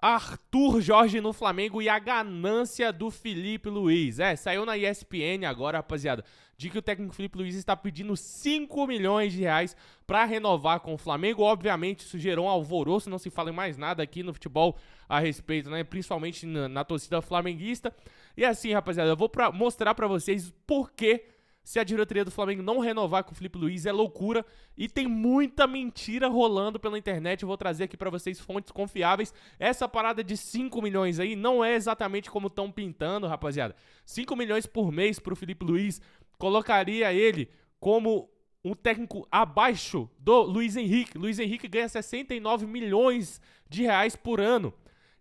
Arthur Jorge no Flamengo e a ganância do Felipe Luiz. Saiu na ESPN agora, rapaziada, de que o técnico Felipe Luiz está pedindo 5 milhões de reais para renovar com o Flamengo. Obviamente, isso gerou um alvoroço, não se fala em mais nada aqui no futebol a respeito, né? Principalmente na torcida flamenguista. E assim, rapaziada, eu vou mostrar para vocês por que se a diretoria do Flamengo não renovar com o Felipe Luiz é loucura e tem muita mentira rolando pela internet. Eu vou trazer aqui pra vocês fontes confiáveis. Essa parada de 5 milhões aí não é exatamente como estão pintando, rapaziada. 5 milhões por mês pro Felipe Luiz colocaria ele como um técnico abaixo do Luiz Henrique. Luiz Henrique ganha 69 milhões de reais por ano.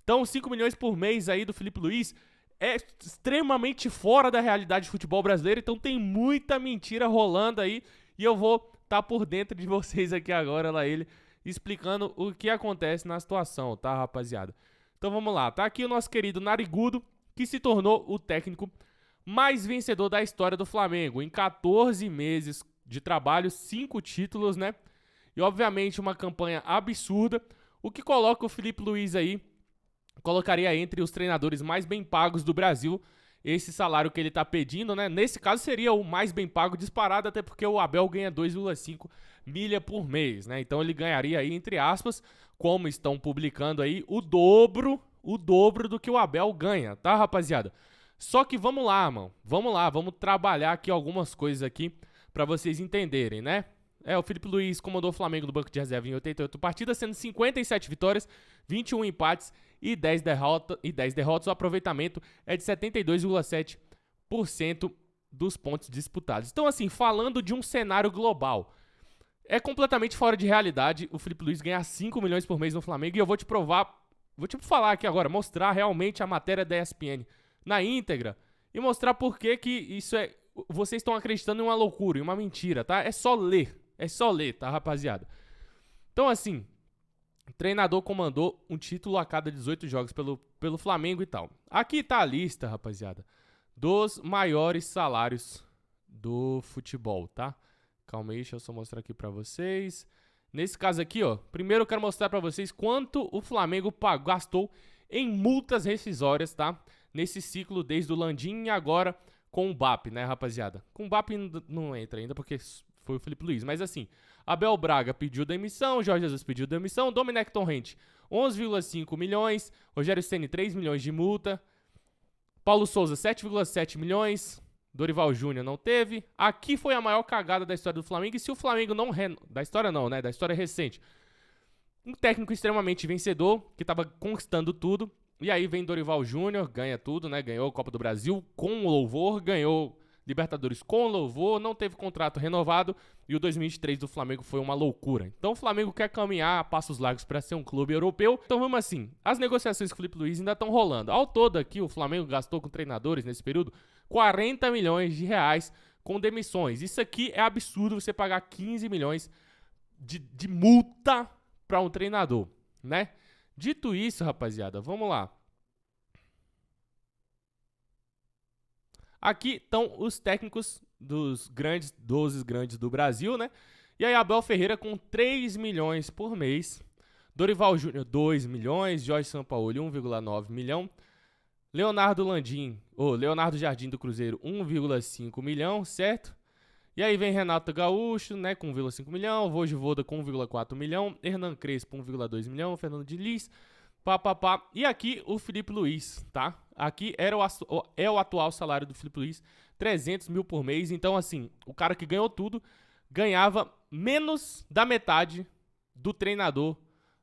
Então 5 milhões por mês aí do Felipe Luiz é extremamente fora da realidade do futebol brasileiro, então tem muita mentira rolando aí e eu vou estar por dentro de vocês aqui agora, lá ele, explicando o que acontece na situação, tá, rapaziada? Então vamos lá, tá aqui o nosso querido Narigudo, que se tornou o técnico mais vencedor da história do Flamengo, em 14 meses de trabalho, 5 títulos, né? E obviamente uma campanha absurda, o que coloca o Felipe Luiz aí, colocaria entre os treinadores mais bem pagos do Brasil esse salário que ele tá pedindo, né? Nesse caso seria o mais bem pago disparado, até porque o Abel ganha 2,5 milha por mês, né? Então ele ganharia aí, entre aspas, como estão publicando aí, o dobro do que o Abel ganha, tá, rapaziada? Só que vamos lá, mano. Vamos trabalhar aqui algumas coisas aqui pra vocês entenderem, né? O Felipe Luiz comandou o Flamengo do banco de reserva em 88 partidas, sendo 57 vitórias, 21 empates e 10 derrotas. O aproveitamento é de 72,7% dos pontos disputados. Então, assim, falando de um cenário global, é completamente fora de realidade o Felipe Luiz ganhar 5 milhões por mês no Flamengo. E eu vou te falar aqui agora, mostrar realmente a matéria da ESPN na íntegra e mostrar por que isso é... Vocês estão acreditando em uma loucura, em uma mentira, tá? É só ler, tá, rapaziada? Então, assim, o treinador comandou um título a cada 18 jogos pelo Flamengo e tal. Aqui tá a lista, rapaziada, dos maiores salários do futebol, tá? Calma aí, deixa eu só mostrar aqui pra vocês. Nesse caso aqui, ó, primeiro eu quero mostrar pra vocês quanto o Flamengo gastou em multas rescisórias, tá? Nesse ciclo desde o Landim e agora com o BAP, né, rapaziada? Com o BAP não entra ainda porque foi o Felipe Luiz, mas assim, Abel Braga pediu demissão, Jorge Jesus pediu demissão, Domenech Torrent 11,5 milhões, Rogério Ceni 3 milhões de multa, Paulo Souza 7,7 milhões, Dorival Júnior não teve. Aqui foi a maior cagada da história do Flamengo, e se o Flamengo não... Da história não, né? Da história recente. Um técnico extremamente vencedor, que tava conquistando tudo, e aí vem Dorival Júnior, ganha tudo, né? Ganhou a Copa do Brasil com louvor, ganhou Libertadores com louvor, não teve contrato renovado e o 2023 do Flamengo foi uma loucura. Então o Flamengo quer caminhar a passos largos para ser um clube europeu. Então vamos assim, as negociações com o Felipe Luiz ainda estão rolando. Ao todo aqui o Flamengo gastou com treinadores nesse período 40 milhões de reais com demissões. Isso aqui é absurdo, você pagar 15 milhões de multa para um treinador, né? Dito isso, rapaziada, vamos lá. Aqui estão os técnicos dos 12 grandes do Brasil, né? E aí Abel Ferreira com 3 milhões por mês. Dorival Júnior, 2 milhões. Jorge Sampaoli, 1,9 milhão. Leonardo Jardim do Cruzeiro, 1,5 milhão, certo? E aí vem Renato Gaúcho, né, com 1,5 milhão, Vojvoda com 1,4 milhão, Hernan Crespo 1,2 milhão, Fernando Diniz, papapá. E aqui o Felipe Luiz, tá? Aqui é o atual salário do Felipe Luiz, 300 mil por mês. Então, assim, o cara que ganhou tudo ganhava menos da metade do treinador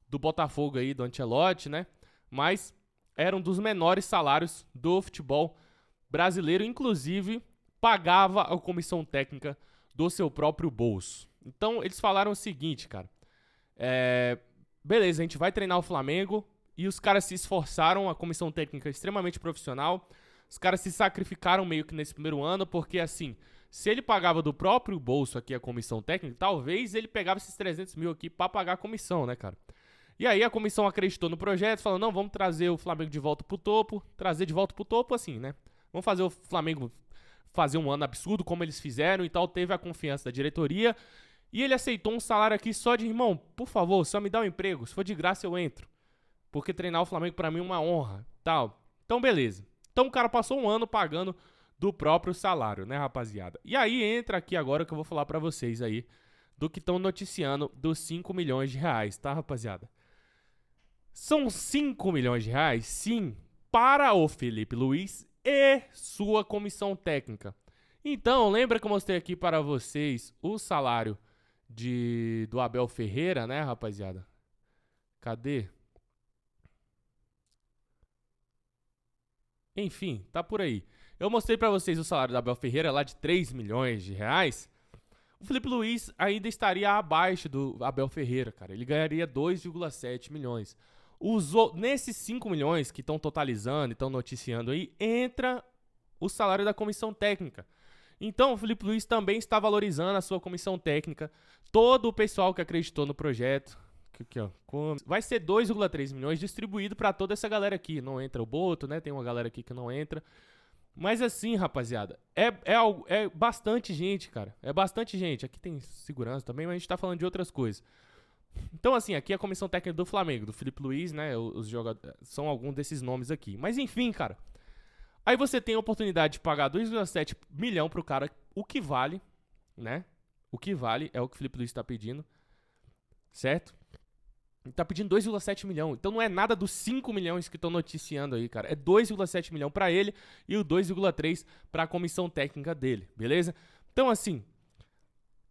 do Botafogo aí, do Ancelotti, né? Mas era um dos menores salários do futebol brasileiro, inclusive pagava a comissão técnica do seu próprio bolso. Então, eles falaram o seguinte, cara. Beleza, a gente vai treinar o Flamengo e os caras se esforçaram, a comissão técnica é extremamente profissional. Os caras se sacrificaram meio que nesse primeiro ano, porque assim, se ele pagava do próprio bolso aqui a comissão técnica, talvez ele pegava esses 300 mil aqui pra pagar a comissão, né, cara? E aí a comissão acreditou no projeto, falou, não, vamos trazer o Flamengo de volta pro topo, assim, né? Vamos fazer o Flamengo fazer um ano absurdo, como eles fizeram e tal, teve a confiança da diretoria, e ele aceitou um salário aqui só de, irmão, por favor, só me dá um emprego, se for de graça eu entro. porque treinar o Flamengo pra mim é uma honra, tal. Então, beleza. Então, o cara passou um ano pagando do próprio salário, né, rapaziada? E aí, entra aqui agora que eu vou falar pra vocês aí do que estão noticiando dos 5 milhões de reais, tá, rapaziada? São 5 milhões de reais, sim, para o Felipe Luiz e sua comissão técnica. Então, lembra que eu mostrei aqui para vocês o salário do Abel Ferreira, né, rapaziada? Cadê? Enfim, tá por aí. Eu mostrei pra vocês o salário do Abel Ferreira lá de 3 milhões de reais. O Felipe Luiz ainda estaria abaixo do Abel Ferreira, cara. Ele ganharia 2,7 milhões. Nesses 5 milhões que estão totalizando e estão noticiando aí, entra o salário da comissão técnica. Então, o Felipe Luiz também está valorizando a sua comissão técnica. Todo o pessoal que acreditou no projeto. Aqui, ó, vai ser 2,3 milhões distribuído para toda essa galera aqui. Não entra o Boto, né? Tem uma galera aqui que não entra. Mas assim, rapaziada, é bastante gente, cara. É bastante gente. Aqui tem segurança também, mas a gente tá falando de outras coisas. Então, assim, aqui é a comissão técnica do Flamengo, do Felipe Luiz, né? Os jogadores são alguns desses nomes aqui. Mas enfim, cara. Aí você tem a oportunidade de pagar 2,7 milhão pro cara, o que vale, né? O que vale é o que o Felipe Luiz tá pedindo, certo? Ele tá pedindo 2,7 milhão. Então não é nada dos 5 milhões que estão noticiando aí, cara. É 2,7 milhão pra ele e o 2,3 pra comissão técnica dele, beleza? Então, assim,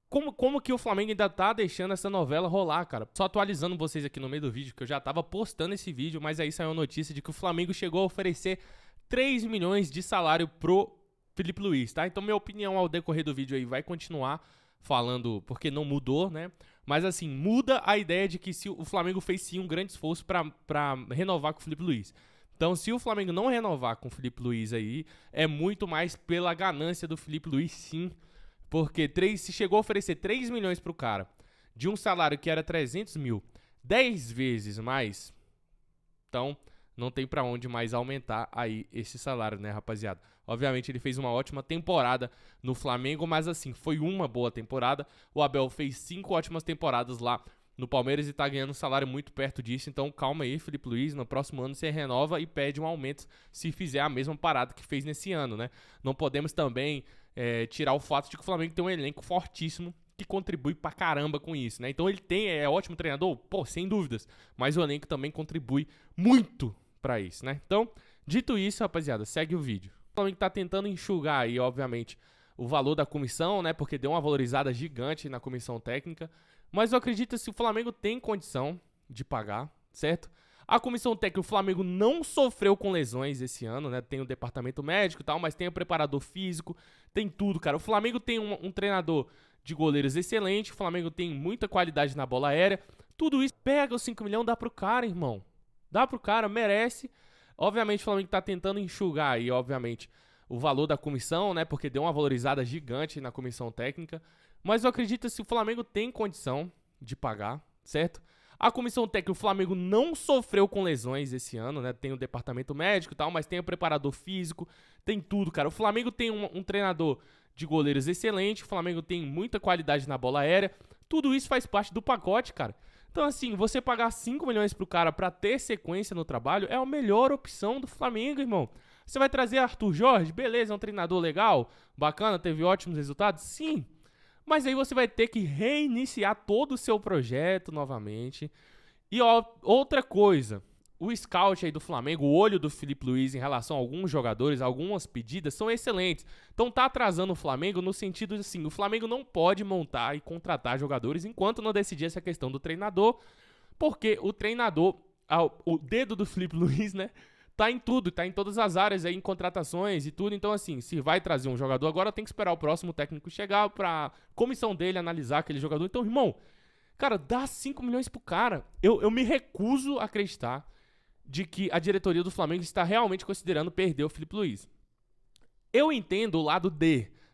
como que o Flamengo ainda tá deixando essa novela rolar, cara? Só atualizando vocês aqui no meio do vídeo, que eu já tava postando esse vídeo, mas aí saiu a notícia de que o Flamengo chegou a oferecer 3 milhões de salário pro Felipe Luiz, tá? Então minha opinião ao decorrer do vídeo aí vai continuar falando, porque não mudou, né? Mas assim, muda a ideia de que se o Flamengo fez sim um grande esforço pra renovar com o Felipe Luiz. Então, se o Flamengo não renovar com o Felipe Luiz aí, é muito mais pela ganância do Felipe Luiz, sim. Porque se chegou a oferecer 3 milhões pro cara, de um salário que era 300 mil, 10 vezes mais, então não tem pra onde mais aumentar aí esse salário, né, rapaziada? Obviamente ele fez uma ótima temporada no Flamengo, mas assim, foi uma boa temporada. O Abel fez 5 ótimas temporadas lá no Palmeiras e tá ganhando um salário muito perto disso. Então calma aí, Felipe Luiz, no próximo ano você renova e pede um aumento se fizer a mesma parada que fez nesse ano, né? Não podemos também tirar o fato de que o Flamengo tem um elenco fortíssimo que contribui pra caramba com isso, né? Então ele é ótimo treinador? Pô, sem dúvidas. Mas o elenco também contribui muito pra isso, né? Então, dito isso, rapaziada, segue o vídeo. O Flamengo tá tentando enxugar aí, obviamente, o valor da comissão, né? Porque deu uma valorizada gigante na comissão técnica. Mas eu acredito que se o Flamengo tem condição de pagar, certo? A comissão técnica, o Flamengo não sofreu com lesões esse ano, né? Tem o departamento médico e tal, mas tem o preparador físico, tem tudo, cara. O Flamengo tem um treinador de goleiros excelente, o Flamengo tem muita qualidade na bola aérea. Tudo isso, pega os 5 milhões, dá pro cara, irmão. Dá pro cara, merece. Obviamente o Flamengo tá tentando enxugar aí, obviamente, o valor da comissão, né? Porque deu uma valorizada gigante na comissão técnica. Mas eu acredito que se o Flamengo tem condição de pagar, certo? A comissão técnica, o Flamengo não sofreu com lesões esse ano, né? Tem o departamento médico e tal, mas tem o preparador físico, tem tudo, cara. O Flamengo tem um treinador de goleiros excelente, o Flamengo tem muita qualidade na bola aérea. Tudo isso faz parte do pacote, cara. Então, assim, você pagar 5 milhões pro cara pra ter sequência no trabalho é a melhor opção do Flamengo, irmão. Você vai trazer Arthur Jorge? Beleza, é um treinador legal, bacana, teve ótimos resultados? Sim. Mas aí você vai ter que reiniciar todo o seu projeto novamente. E outra coisa, o scout aí do Flamengo, o olho do Felipe Luiz em relação a alguns jogadores, algumas pedidas, são excelentes. Então tá atrasando o Flamengo no sentido de assim, o Flamengo não pode montar e contratar jogadores enquanto não decidir essa questão do treinador, porque o treinador, o dedo do Felipe Luiz, né, tá em tudo, tá em todas as áreas aí, em contratações e tudo. Então assim, se vai trazer um jogador agora, tem que esperar o próximo técnico chegar pra comissão dele analisar aquele jogador. Então, irmão, cara, dá 5 milhões pro cara. Eu me recuso a acreditar de que a diretoria do Flamengo está realmente considerando perder o Felipe Luiz. Eu entendo o lado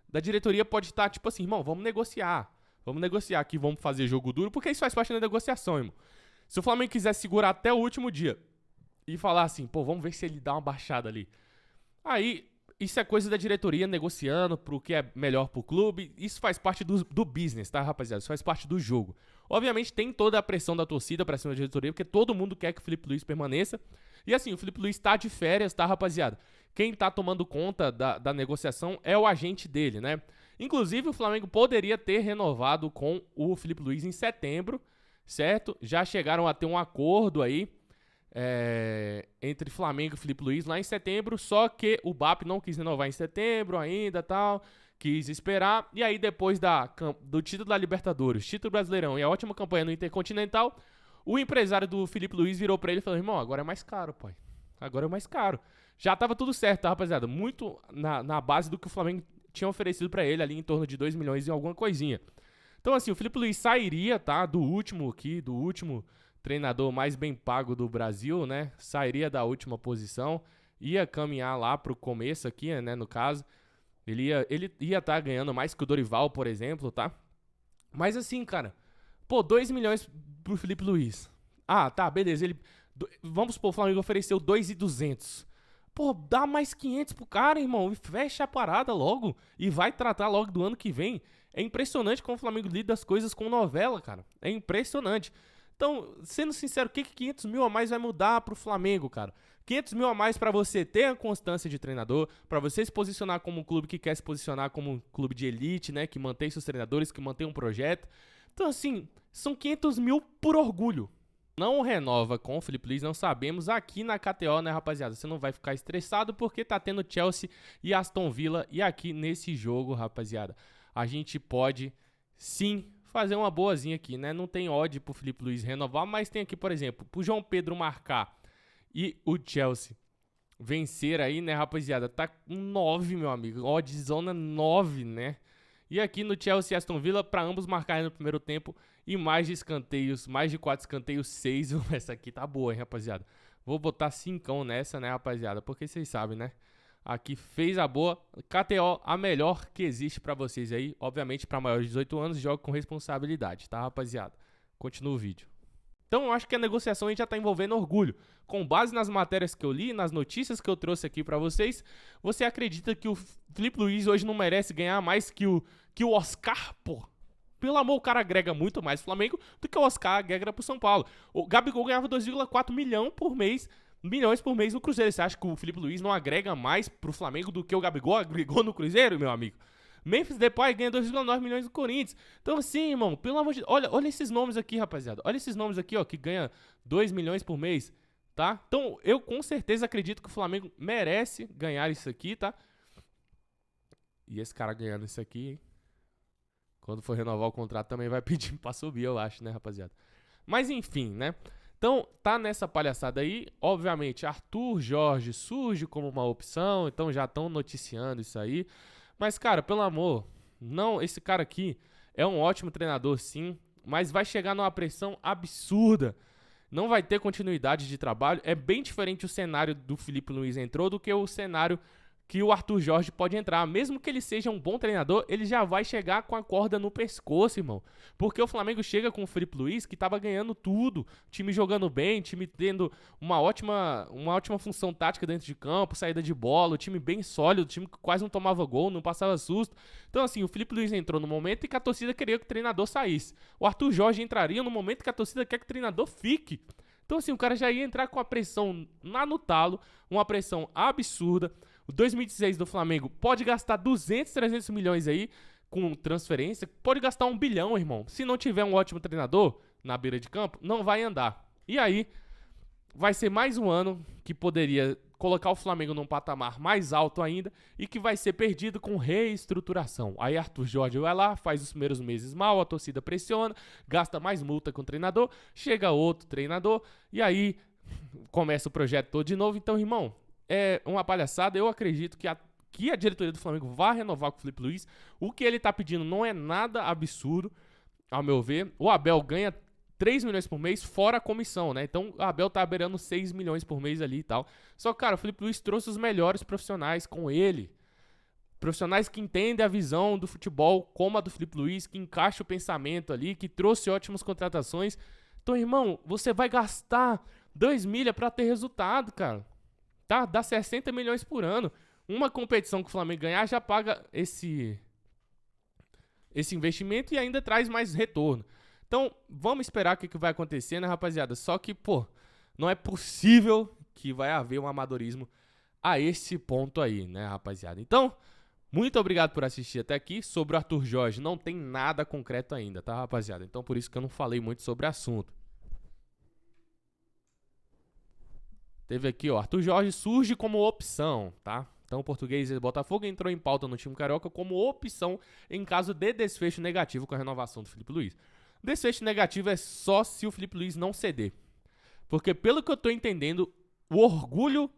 da diretoria pode estar tipo assim, irmão, vamos negociar aqui, vamos fazer jogo duro, porque isso faz parte da negociação, irmão. Se o Flamengo quiser segurar até o último dia e falar assim, pô, vamos ver se ele dá uma baixada ali. Aí, isso é coisa da diretoria negociando pro que é melhor pro clube. Isso faz parte do business, tá, rapaziada? Isso faz parte do jogo. Obviamente tem toda a pressão da torcida pra cima da diretoria, porque todo mundo quer que o Filipe Luís permaneça. E assim, o Filipe Luís tá de férias, tá, rapaziada? Quem tá tomando conta da negociação é o agente dele, né? Inclusive, o Flamengo poderia ter renovado com o Filipe Luís em setembro, certo? Já chegaram a ter um acordo aí entre Flamengo e Filipe Luís lá em setembro, só que o BAP não quis renovar em setembro ainda, tal, quis esperar, e aí depois do título da Libertadores, título Brasileirão e a ótima campanha no Intercontinental, o empresário do Filipe Luís virou pra ele e falou: irmão, agora é mais caro, pai, agora é mais caro. Já tava tudo certo, tá, rapaziada? Muito na base do que o Flamengo tinha oferecido pra ele, ali em torno de 2 milhões e alguma coisinha. Então assim, o Filipe Luís sairia, tá, do último treinador mais bem pago do Brasil, né? Sairia da última posição, ia caminhar lá pro começo aqui, né? No caso, ele ia estar ganhando mais que o Dorival, por exemplo, tá? Mas assim, cara, pô, 2 milhões pro Filipe Luís. Ah, tá, beleza. Vamos supor, o Flamengo ofereceu 2.200. Pô, dá mais 500 pro cara, irmão, e fecha a parada logo e vai tratar logo do ano que vem. É impressionante como o Flamengo lida as coisas com novela, cara. É impressionante. Então, sendo sincero, o que 500 mil a mais vai mudar pro Flamengo, cara? 500 mil a mais pra você ter a constância de treinador, pra você se posicionar como um clube que quer se posicionar como um clube de elite, né? Que mantém seus treinadores, que mantém um projeto. Então, assim, são 500 mil por orgulho. Não renova com o Filipe Luís, não sabemos. Aqui na KTO, né, rapaziada? Você não vai ficar estressado porque tá tendo Chelsea e Aston Villa. E aqui nesse jogo, rapaziada, a gente pode sim fazer uma boazinha aqui, né? Não tem odd pro Filipe Luís renovar, mas tem aqui, por exemplo, pro João Pedro marcar e o Chelsea vencer aí, né, rapaziada? Tá com 9, meu amigo. Odd zona 9, né? E aqui no Chelsea e Aston Villa, pra ambos marcarem no primeiro tempo e mais de escanteios, mais de 4 escanteios, 6. Essa aqui tá boa, hein, rapaziada? Vou botar 5 nessa, né, rapaziada? Porque vocês sabem, né? Aqui fez a boa. KTO, a melhor que existe pra vocês aí. Obviamente, pra maiores de 18 anos, joga com responsabilidade, tá, rapaziada? Continua o vídeo. Então, eu acho que a negociação aí já tá envolvendo orgulho. Com base nas matérias que eu li, nas notícias que eu trouxe aqui pra vocês, você acredita que o Filipe Luís hoje não merece ganhar mais que o Oscar, pô? Pelo amor, o cara agrega muito mais pro Flamengo do que o Oscar agrega pro São Paulo. O Gabigol ganhava 2,4 milhões por mês no Cruzeiro. Você acha que o Filipe Luís não agrega mais pro Flamengo do que o Gabigol agregou no Cruzeiro, meu amigo? Memphis Depay ganha 2,9 milhões no Corinthians. Então assim, irmão, pelo amor de Deus, olha esses nomes aqui, rapaziada. Olha esses nomes aqui, ó, que ganha 2 milhões por mês, tá? Então eu com certeza acredito que o Flamengo merece ganhar isso aqui, tá? E esse cara ganhando isso aqui, hein? Quando for renovar o contrato também vai pedir pra subir, eu acho, né, rapaziada? Mas enfim, né? Então, tá nessa palhaçada aí. Obviamente, Arthur Jorge surge como uma opção. Então, já estão noticiando isso aí. Mas, cara, pelo amor, não, esse cara aqui é um ótimo treinador, sim. Mas vai chegar numa pressão absurda. Não vai ter continuidade de trabalho. É bem diferente o cenário do Filipe Luís entrou do que o cenário que o Arthur Jorge pode entrar. Mesmo que ele seja um bom treinador, ele já vai chegar com a corda no pescoço, irmão. Porque o Flamengo chega com o Filipe Luís, que tava ganhando tudo. Time jogando bem, time tendo uma ótima função tática dentro de campo, saída de bola, o time bem sólido, o time que quase não tomava gol, não passava susto. Então, assim, o Filipe Luís entrou no momento em que a torcida queria que o treinador saísse. O Arthur Jorge entraria no momento que a torcida quer que o treinador fique. Então, assim, o cara já ia entrar com a pressão lá no talo, uma pressão absurda. O 2016 do Flamengo pode gastar 200, 300 milhões aí com transferência. Pode gastar 1 bilhão, irmão. Se não tiver um ótimo treinador na beira de campo, não vai andar. E aí, vai ser mais um ano que poderia colocar o Flamengo num patamar mais alto ainda e que vai ser perdido com reestruturação. Aí Arthur Jorge vai lá, faz os primeiros meses mal, a torcida pressiona, gasta mais multa com o treinador, chega outro treinador e aí começa o projeto todo de novo. Então, irmão, é uma palhaçada. Eu acredito que a diretoria do Flamengo vai renovar com o Filipe Luís. O que ele tá pedindo não é nada absurdo, ao meu ver. O Abel ganha 3 milhões por mês fora a comissão, né? Então o Abel tá beirando 6 milhões por mês ali e tal. Só que, cara, o Filipe Luís trouxe os melhores profissionais com ele. Profissionais que entendem a visão do futebol como a do Filipe Luís, que encaixa o pensamento ali, que trouxe ótimas contratações. Então, irmão, você vai gastar 2 milha pra ter resultado, cara. Tá? Dá 60 milhões por ano. Uma competição que o Flamengo ganhar já paga esse investimento e ainda traz mais retorno. Então, vamos esperar o que vai acontecer, né, rapaziada? Só que, pô, não é possível que vai haver um amadorismo a esse ponto aí, né, rapaziada? Então, muito obrigado por assistir até aqui. Sobre o Arthur Jorge, não tem nada concreto ainda, tá, rapaziada? Então, por isso que eu não falei muito sobre o assunto. Teve aqui, ó, Arthur Jorge surge como opção, tá? Então, o português do Botafogo entrou em pauta no time carioca como opção em caso de desfecho negativo com a renovação do Filipe Luís. Desfecho negativo é só se o Filipe Luís não ceder. Porque, pelo que eu tô entendendo, o orgulho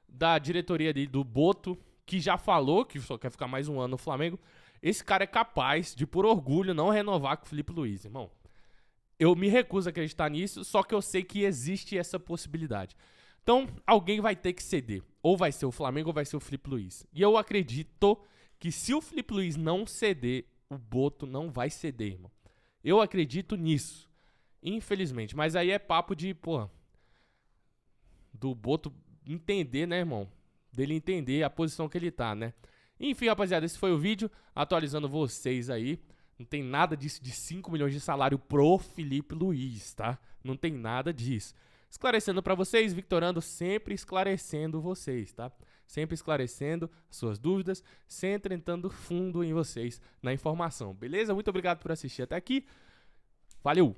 da diretoria do Boto, que já falou que só quer ficar mais um ano no Flamengo, esse cara é capaz de, por orgulho, não renovar com o Filipe Luís, irmão. Eu me recuso a acreditar nisso, só que eu sei que existe essa possibilidade. Então, alguém vai ter que ceder. Ou vai ser o Flamengo ou vai ser o Filipe Luís. E eu acredito que se o Filipe Luís não ceder, o Boto não vai ceder, irmão. Eu acredito nisso. Infelizmente. Mas aí é papo de, pô, do Boto entender, né, irmão? Dele entender a posição que ele tá, né? Enfim, rapaziada, esse foi o vídeo. Atualizando vocês aí. Não tem nada disso de 5 milhões de salário pro Filipe Luís, tá? Não tem nada disso. Esclarecendo pra vocês, Victorando sempre esclarecendo vocês, tá? Sempre esclarecendo suas dúvidas, sempre entrando fundo em vocês na informação, beleza? Muito obrigado por assistir até aqui. Valeu!